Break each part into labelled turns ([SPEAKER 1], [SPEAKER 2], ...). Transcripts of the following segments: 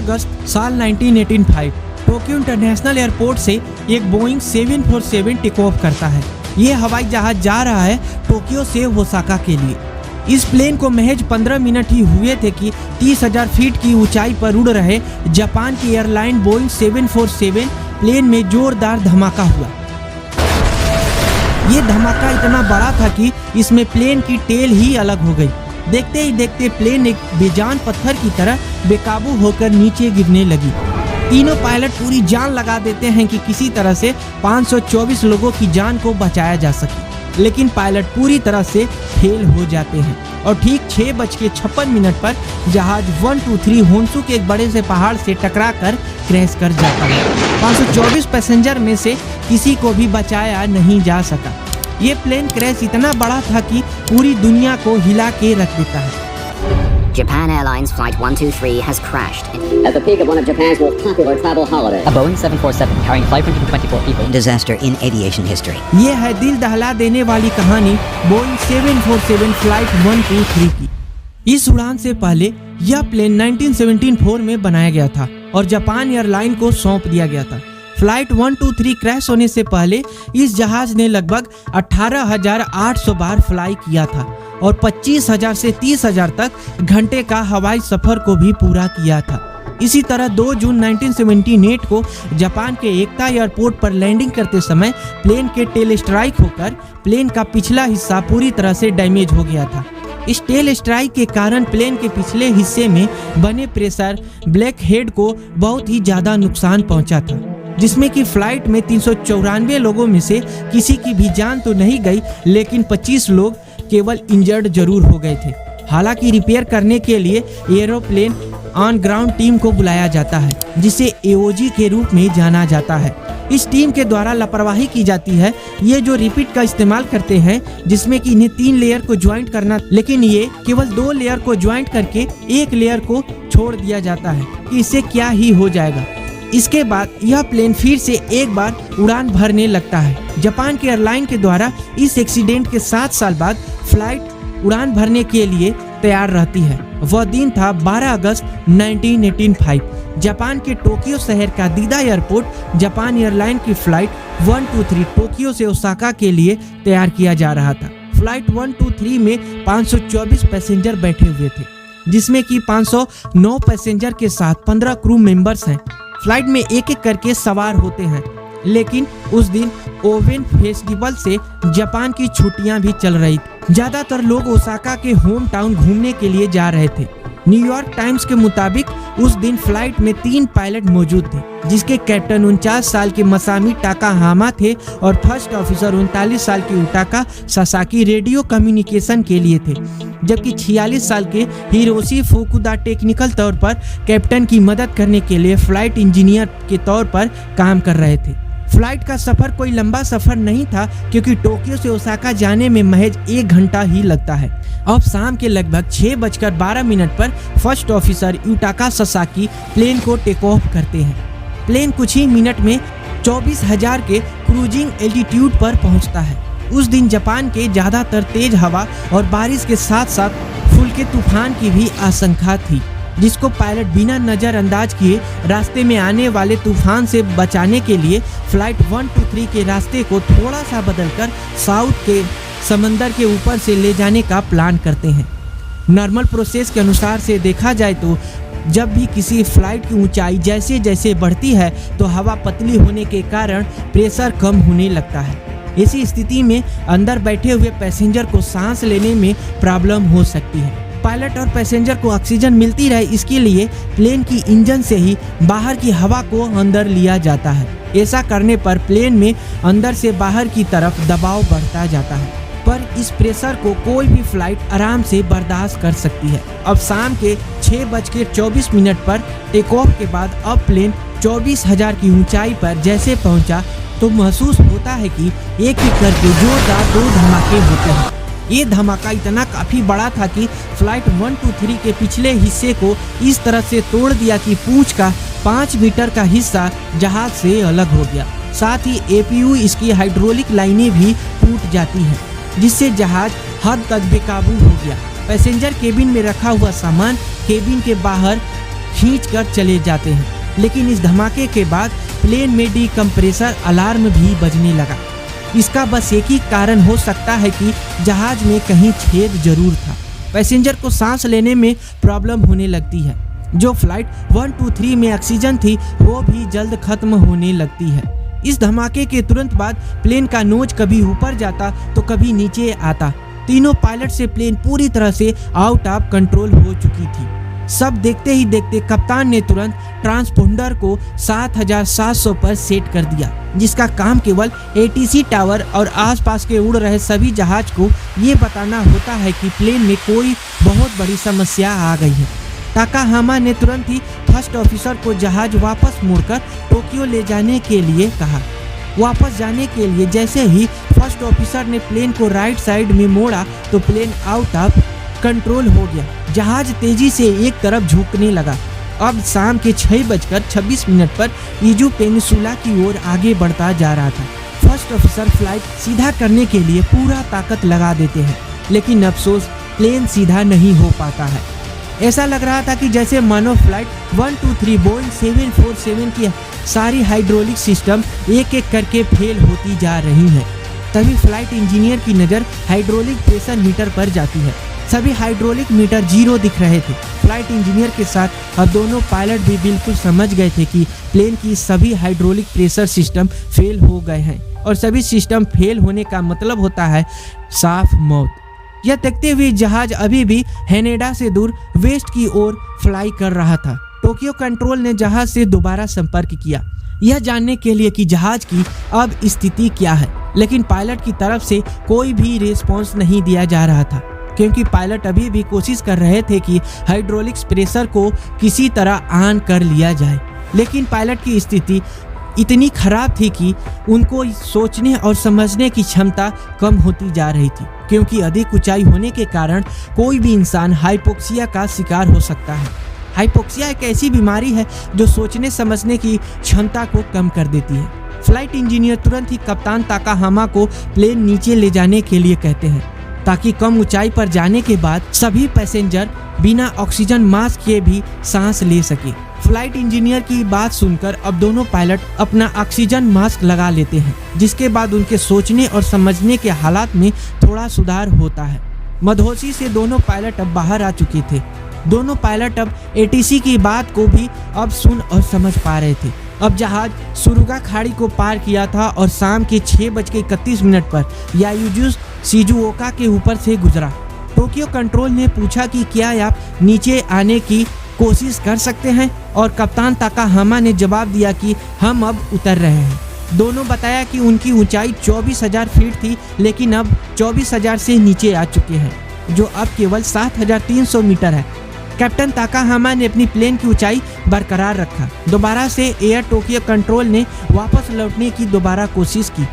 [SPEAKER 1] अगस्त साल 1985 Tokyo international airport से एक बोइंग 747 टेक ऑफ करता है। ये हवाई जहाज जा रहा है टोक्यो से ओसाका के लिए। इस प्लेन को महज 15 मिनट ही हुए थे कि 30,000 फीट की ऊंचाई पर उड़ रहे जापान की एयरलाइन बोइंग 747 प्लेन में जोरदार धमाका हुआ। ये धमाका इतना बड़ा था कि इसमें प्लेन की टेल ही अलग हो गई। देखते ही देखते प्लेन एक बेजान पत्थर की तरह बेकाबू होकर नीचे गिरने लगी। तीनों पायलट पूरी जान लगा देते हैं कि किसी तरह से 524 लोगों की जान को बचाया जा सके, लेकिन पायलट पूरी तरह से फेल हो जाते हैं और ठीक 6:56 पर जहाज 123 होन्सू के एक बड़े से पहाड़ से टकराकर क्रैश कर जाता है। 524 पैसेंजर में से किसी को भी बचाया नहीं जा सका। ये प्लेन क्रैश इतना बड़ा था कि पूरी दुनिया को हिला के रख देता है।
[SPEAKER 2] Japan Airlines Flight 123 has crashed
[SPEAKER 3] at the peak of one of Japan's most popular travel holidays.
[SPEAKER 4] A Boeing 747 carrying 524 people.
[SPEAKER 2] Disaster in aviation history.
[SPEAKER 1] ये है दिल दहला देने वाली कहानी बोइंग 747 फ्लाइट 123 की। इस उड़ान से पहले यह प्लेन 1974 में बनाया गया था और जापान एयरलाइन को सौंप दिया गया था। फ्लाइट 123 क्रैश होने से पहले इस जहाज ने लगभग 18,800 बार फ्लाई किया था और 25,000 से 30,000 तक घंटे का हवाई सफर को भी पूरा किया था। इसी तरह 2 जून 1978 को जापान के एकता एयरपोर्ट पर लैंडिंग करते समय प्लेन के टेल स्ट्राइक होकर प्लेन का पिछला हिस्सा पूरी तरह से डैमेज हो गया था। इस टेल स्ट्राइक के कारण प्लेन के पिछले हिस्से में बने प्रेशर ब्लैक हेड को बहुत ही ज्यादा नुकसान पहुंचा था, जिसमें कि फ्लाइट में 394 लोगों में से किसी की भी जान तो नहीं गई, लेकिन 25 लोग केवल इंजर्ड जरूर हो गए थे। हालांकि रिपेयर करने के लिए एरोप्लेन ऑन ग्राउंड टीम को बुलाया जाता है, जिसे एओजी के रूप में जाना जाता है। इस टीम के द्वारा लापरवाही की जाती है। ये जो रिपीट का इस्तेमाल करते हैं, जिसमें कि इन्हें 3 लेयर को ज्वाइंट करना, लेकिन ये केवल 2 लेयर को ज्वाइंट करके 1 लेयर को छोड़ दिया जाता है कि इससे क्या ही हो जाएगा। इसके बाद यह प्लेन फिर से एक बार उड़ान भरने लगता है। जापान के एयरलाइन के द्वारा इस एक्सीडेंट के 7 साल बाद फ्लाइट उड़ान भरने के लिए तैयार रहती है। वह दिन था 12 अगस्त 1985। जापान के टोक्यो शहर का दीदा एयरपोर्ट जापान एयरलाइन की फ्लाइट 123 टोक्यो से ओसाका के लिए तैयार किया जा रहा था। फ्लाइट 123 में 524 पैसेंजर बैठे हुए थे, जिसमें कि 509 पैसेंजर के साथ 15 क्रू मेंबर्स हैं। फ्लाइट में एक एक करके सवार होते हैं, लेकिन उस दिन ओवेन फेस्टिवल से जापान की छुट्टियां भी चल रही थी। ज्यादातर लोग ओसाका के होम टाउन घूमने के लिए जा रहे थे। न्यूयॉर्क टाइम्स के मुताबिक उस दिन फ्लाइट में 3 पायलट मौजूद थे, जिसके कैप्टन 49 साल के मसामी टाकाहामा थे और फर्स्ट ऑफिसर 39 साल के उटाका सासाकी रेडियो कम्युनिकेशन के लिए थे, जबकि 46 साल के हिरोशी फुकुदा टेक्निकल तौर पर कैप्टन की मदद करने के लिए फ्लाइट इंजीनियर के तौर पर काम कर रहे थे। फ्लाइट का सफर कोई लंबा सफर नहीं था, क्योंकि टोक्यो से ओसाका जाने में महज 1 घंटा ही लगता है। अब शाम के लगभग 6:12 पर फर्स्ट ऑफिसर युटाका सासाकी प्लेन को टेक ऑफ करते हैं। प्लेन कुछ ही मिनट में 24,000 के क्रूजिंग एल्टीट्यूड पर पहुंचता है। उस दिन जापान के ज्यादातर तेज हवा और बारिश के साथ साथ फुल्के तूफान की भी आशंका थी, जिसको पायलट बिना नजरअंदाज किए रास्ते में आने वाले तूफान से बचाने के लिए फ्लाइट 123 के रास्ते को थोड़ा सा बदलकर साउथ के समंदर के ऊपर से ले जाने का प्लान करते हैं। नॉर्मल प्रोसेस के अनुसार से देखा जाए तो जब भी किसी फ्लाइट की ऊंचाई जैसे जैसे बढ़ती है तो हवा पतली होने के कारण प्रेशर कम होने लगता है। ऐसी स्थिति में अंदर बैठे हुए पैसेंजर को सांस लेने में प्रॉब्लम हो सकती है। पायलट और पैसेंजर को ऑक्सीजन मिलती रहे, इसके लिए प्लेन की इंजन से ही बाहर की हवा को अंदर लिया जाता है। ऐसा करने पर प्लेन में अंदर से बाहर की तरफ दबाव बढ़ता जाता है, पर इस प्रेशर को कोई भी फ्लाइट आराम से बर्दाश्त कर सकती है। अब शाम के 6:24 पर टेक ऑफ के बाद अब प्लेन 24,000 की ऊंचाई पर जैसे पहुंचा तो महसूस होता है कि एक एक करके जोरदार 2 धमाके होते हैं। ये धमाका इतना काफी बड़ा था कि फ्लाइट 123 के पिछले हिस्से को इस तरह से तोड़ दिया कि पूंछ का 5 मीटर का हिस्सा जहाज से अलग हो गया। साथ ही एपीयू इसकी हाइड्रोलिक लाइनें भी टूट जाती हैं, जिससे जहाज हद तक बेकाबू हो गया। पैसेंजर केबिन में रखा हुआ सामान केबिन के बाहर खींचकर चले जाते हैं। लेकिन इस धमाके के बाद प्लेन में डिकम्प्रेसर अलार्म भी बजने लगा। इसका बस एक ही कारण हो सकता है कि जहाज में कहीं छेद जरूर था। पैसेंजर को सांस लेने में प्रॉब्लम होने लगती है। जो फ्लाइट 1, 2, 3 में ऑक्सीजन थी वो भी जल्द खत्म होने लगती है। इस धमाके के तुरंत बाद प्लेन का नोज कभी ऊपर जाता तो कभी नीचे आता। तीनों पायलट से प्लेन पूरी तरह से आउट ऑफ कंट्रोल हो चुकी थी। सब देखते ही देखते कप्तान ने तुरंत ट्रांसपोंडर को 7700 पर सेट कर दिया, जिसका काम केवल एटीसी टावर और आसपास के उड़ रहे सभी जहाज को ये बताना होता है कि प्लेन में कोई बहुत बड़ी समस्या आ गई है। ताकाहामा ने तुरंत ही फर्स्ट ऑफिसर को जहाज वापस मोड़कर टोक्यो ले जाने के लिए कहा। वापस जाने के लिए जैसे ही फर्स्ट ऑफिसर ने प्लेन को राइट साइड में मोड़ा तो प्लेन आउट ऑफ कंट्रोल हो गया। जहाज तेजी से एक तरफ झुकने लगा। अब शाम के 6:26 पर इजू पेनिसुला की ओर आगे बढ़ता जा रहा था। फर्स्ट ऑफिसर फ्लाइट सीधा करने के लिए पूरा ताकत लगा देते हैं, लेकिन अफसोस प्लेन सीधा नहीं हो पाता है। ऐसा लग रहा था कि जैसे मानो फ्लाइट 1, 2, 3 बोइंग 747 की सारी हाइड्रोलिक सिस्टम एक एक करके फेल होती जा रही हैं। तभी फ्लाइट इंजीनियर की नज़र हाइड्रोलिक प्रेशर मीटर पर जाती है। सभी हाइड्रोलिक मीटर 0 दिख रहे थे। फ्लाइट इंजीनियर के साथ अब दोनों पायलट भी बिल्कुल समझ गए थे कि प्लेन की सभी हाइड्रोलिक प्रेशर सिस्टम फेल हो गए हैं, और सभी सिस्टम फेल होने का मतलब होता है साफ मौत। यह देखते हुए जहाज अभी भी हैनेडा से दूर वेस्ट की ओर फ्लाई कर रहा था। टोक्यो कंट्रोल ने जहाज से दोबारा संपर्क किया, यह जानने के लिए कि जहाज की अब स्थिति क्या है, लेकिन पायलट की तरफ से कोई भी रिस्पॉन्स नहीं दिया जा रहा था, क्योंकि पायलट अभी भी कोशिश कर रहे थे कि हाइड्रोलिक प्रेशर को किसी तरह ऑन कर लिया जाए। लेकिन पायलट की स्थिति इतनी खराब थी कि उनको सोचने और समझने की क्षमता कम होती जा रही थी, क्योंकि अधिक ऊंचाई होने के कारण कोई भी इंसान हाइपोक्सिया का शिकार हो सकता है। हाइपोक्सिया एक ऐसी बीमारी है जो सोचने समझने की क्षमता को कम कर देती है। फ्लाइट इंजीनियर तुरंत ही कप्तान ताकाहामा को प्लेन नीचे ले जाने के लिए कहते हैं, ताकि कम ऊंचाई पर जाने के बाद सभी पैसेंजर बिना ऑक्सीजन मास्क के भी सांस ले सके। फ्लाइट इंजीनियर की बात सुनकर अब दोनों पायलट अपना ऑक्सीजन मास्क लगा लेते हैं, जिसके बाद उनके सोचने और समझने के हालात में थोड़ा सुधार होता है। मदहोशी से दोनों पायलट अब बाहर आ चुके थे। दोनों पायलट अब एटीसी की बात को भी अब सुन और समझ पा रहे थे। अब जहाज सुरुगा खाड़ी को पार किया था और शाम के 6:31 पर यायुजू शिजुओका के ऊपर से गुजरा। टोक्यो कंट्रोल ने पूछा कि क्या आप नीचे आने की कोशिश कर सकते हैं, और कप्तान ताकाहामा ने जवाब दिया कि हम अब उतर रहे हैं। दोनों बताया कि उनकी ऊंचाई 24,000 फीट थी, लेकिन अब 24,000 से नीचे आ चुके हैं, जो अब केवल 7,300 मीटर है। कैप्टन ताकाहामा ने अपनी प्लेन की ऊंचाई बरकरार रखा। दोबारा से एयर टोक्यो कंट्रोल ने वापस लौटने की दोबारा कोशिश की,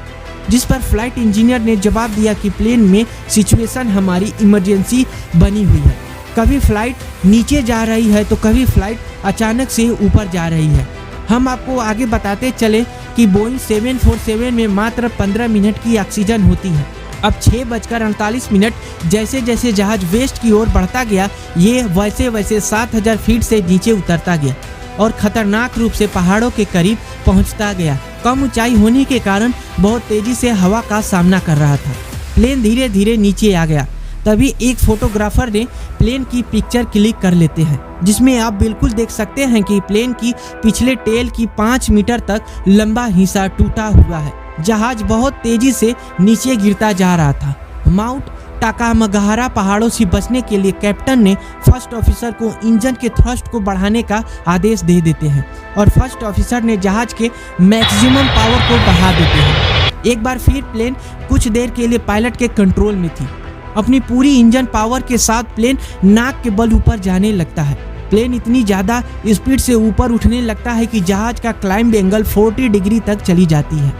[SPEAKER 1] जिस पर फ्लाइट इंजीनियर ने जवाब दिया कि प्लेन में सिचुएशन हमारी इमरजेंसी बनी हुई है। कभी फ्लाइट नीचे जा रही है तो कभी फ्लाइट अचानक से ऊपर जा रही है। हम आपको आगे बताते चले कि बोइंग 747 में मात्र 15 मिनट की ऑक्सीजन होती है। अब 6:48 जैसे जैसे जहाज वेस्ट की ओर बढ़ता गया, ये वैसे वैसे 7,000 फीट से नीचे उतरता गया और खतरनाक रूप से पहाड़ों के करीब पहुंचता गया। कम ऊंचाई होने के कारण बहुत तेजी से हवा का सामना कर रहा था। प्लेन धीरे धीरे नीचे आ गया। तभी एक फोटोग्राफर ने प्लेन की पिक्चर क्लिक कर लेते हैं, जिसमें आप बिल्कुल देख सकते हैं कि प्लेन की पिछले टेल की 5 मीटर तक लंबा हिस्सा टूटा हुआ है। जहाज बहुत तेजी से नीचे गिरता जा रहा था। माउंट टाकामगाहारा पहाड़ों से बचने के लिए कैप्टन ने फर्स्ट ऑफिसर को इंजन के थ्रस्ट को बढ़ाने का आदेश दे देते हैं, और फर्स्ट ऑफिसर ने जहाज के मैक्सिमम पावर को बढ़ा देते हैं। एक बार फिर प्लेन कुछ देर के लिए पायलट के कंट्रोल में थी। अपनी पूरी इंजन पावर के साथ प्लेन नाक के बल ऊपर जाने लगता है। प्लेन इतनी ज़्यादा स्पीड से ऊपर उठने लगता है कि जहाज का क्लाइंब एंगल 40 डिग्री तक चली जाती है।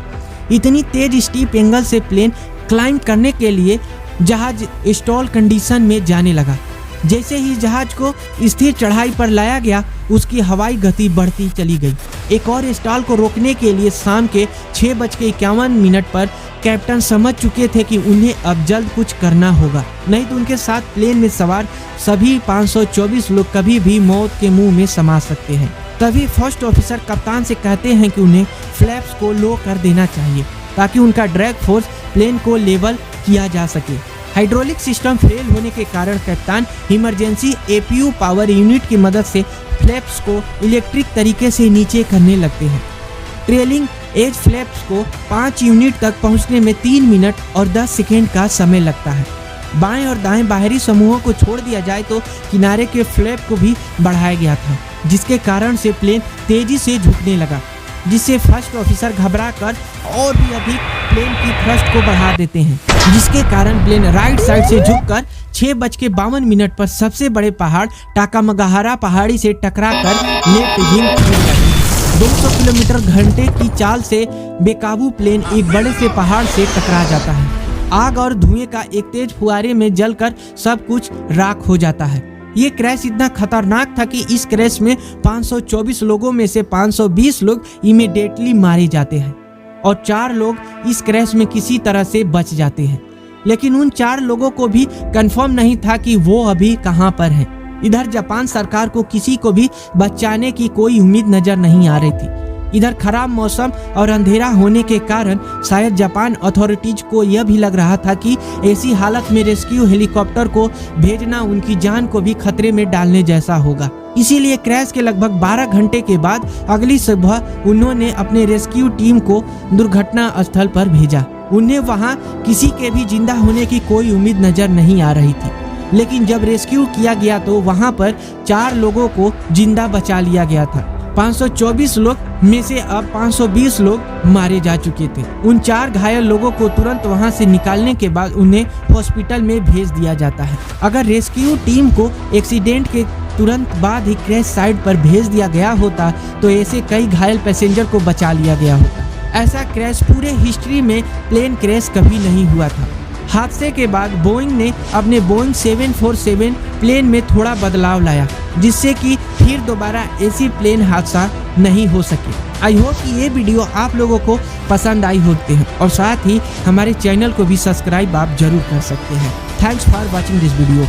[SPEAKER 1] इतनी तेज स्टीप एंगल से प्लेन क्लाइंब करने के लिए जहाज स्टॉल कंडीशन में जाने लगा। जैसे ही जहाज को स्थिर चढ़ाई पर लाया गया, उसकी हवाई गति बढ़ती चली गई। एक और स्टॉल को रोकने के लिए शाम के 6:51 पर कैप्टन समझ चुके थे कि उन्हें अब जल्द कुछ करना होगा, नहीं तो उनके साथ प्लेन में सवार सभी 524 लोग कभी भी मौत के मुंह में समा सकते हैं। तभी फर्स्ट ऑफिसर कप्तान से कहते हैं कि उन्हें फ्लैप्स को लो कर देना चाहिए ताकि उनका ड्रैग फोर्स प्लेन को लेवल किया जा सके। हाइड्रोलिक सिस्टम फेल होने के कारण कप्तान इमरजेंसी एपीयू पावर यूनिट की मदद से फ्लैप्स को इलेक्ट्रिक तरीके से नीचे करने लगते हैं। ट्रेलिंग एज फ्लैप्स को 5 यूनिट तक पहुंचने में 3 मिनट और 10 सेकेंड का समय लगता है। बाएं और दाएं बाहरी समूहों को छोड़ दिया जाए तो किनारे के फ्लैप को भी बढ़ाया गया था, जिसके कारण से प्लेन तेजी से झुकने लगा, जिससे फर्स्ट ऑफिसर घबरा कर और भी अधिक प्लेन की थ्रस्ट को बढ़ा देते हैं, जिसके कारण प्लेन राइट साइड से झुककर 6:52 पर सबसे बड़े पहाड़ टाकामगाहारा पहाड़ी से टकराकर लेफ्ट विंग गिर गया। 200 किलोमीटर घंटे की चाल से बेकाबू प्लेन एक बड़े से पहाड़ से टकरा जाता है। आग और धुएं का एक तेज फुहारे में जलकर सब कुछ राख हो जाता है। ये क्रैश इतना खतरनाक था कि इस क्रैश में 524 लोगों में से 520 लोग इमीडिएटली मारे जाते हैं और 4 लोग इस क्रैश में किसी तरह से बच जाते हैं। लेकिन उन 4 लोगों को भी कंफर्म नहीं था कि वो अभी कहां पर हैं। इधर जापान सरकार को किसी को भी बचाने की कोई उम्मीद नजर नहीं आ रही थी। इधर खराब मौसम और अंधेरा होने के कारण शायद जापान अथॉरिटीज को यह भी लग रहा था कि ऐसी हालत में रेस्क्यू हेलीकॉप्टर को भेजना उनकी जान को भी खतरे में डालने जैसा होगा। इसीलिए क्रैश के लगभग 12 घंटे के बाद अगली सुबह उन्होंने अपने रेस्क्यू टीम को दुर्घटना स्थल पर भेजा। उन्हें वहां किसी के भी जिंदा होने की कोई उम्मीद नजर नहीं आ रही थी, लेकिन जब रेस्क्यू किया गया तो वहां पर 4 लोगों को जिंदा बचा लिया गया था। 524 लोग में से अब 520 लोग मारे जा चुके थे। उन 4 घायल लोगों को तुरंत वहां से निकालने के बाद उन्हें हॉस्पिटल में भेज दिया जाता है। अगर रेस्क्यू टीम को एक्सीडेंट के तुरंत बाद ही क्रैश साइट पर भेज दिया गया होता तो ऐसे कई घायल पैसेंजर को बचा लिया गया होता। ऐसा क्रैश पूरे हिस्ट्री में प्लेन क्रैश कभी नहीं हुआ था। हादसे के बाद बोइंग ने अपने बोइंग 747 प्लेन में थोड़ा बदलाव लाया, जिससे कि फिर दोबारा ऐसी प्लेन हादसा नहीं हो सके। आई होप कि ये वीडियो आप लोगों को पसंद आई होते हैं और साथ ही हमारे चैनल को भी सब्सक्राइब आप जरूर कर सकते हैं। Thanks for watching this video.